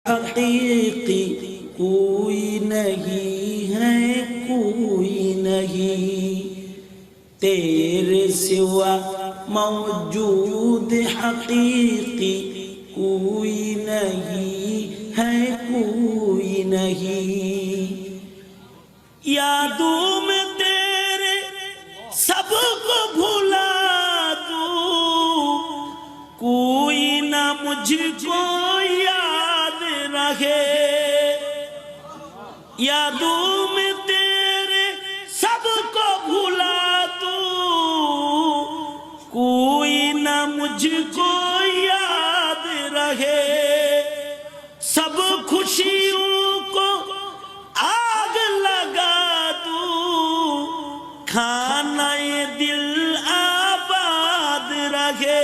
حقیقی کوئی نہیں ہے، کوئی نہیں تیرے سوا موجود، حقیقی کوئی نہیں ہے، کوئی نہیں یادوں میں تیرے سب کو بھلا دوں، کوئی نہ مجھ کو یاد رہے، یادوں میں تیرے سب کو بھلا دوں، کوئی نہ مجھ کو یاد رہے، سب خوشیوں کو آگ لگا دوں، کھانا دل آباد رہے،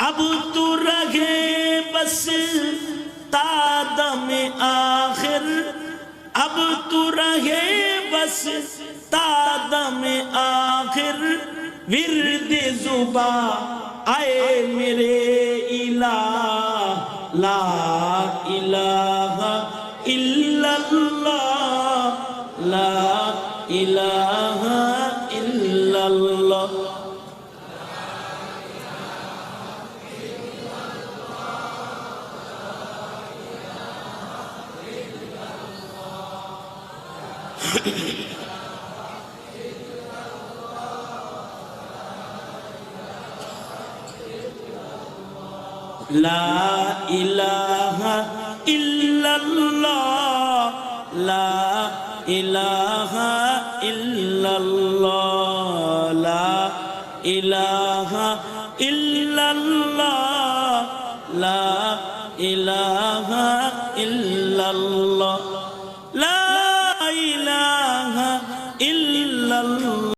اب تو رہے بس تا دم آخر، اب تو رہے بس تا دم آخر، ورد زباں اے میرے الہ، لا الہ الا اللہ، لا الہ الا اللہ۔ لا الہ الا اللہ، لا الہ الا اللہ، لا الہ الا اللہ، لا الہ الا اللہ، لا الہ الا اللہ۔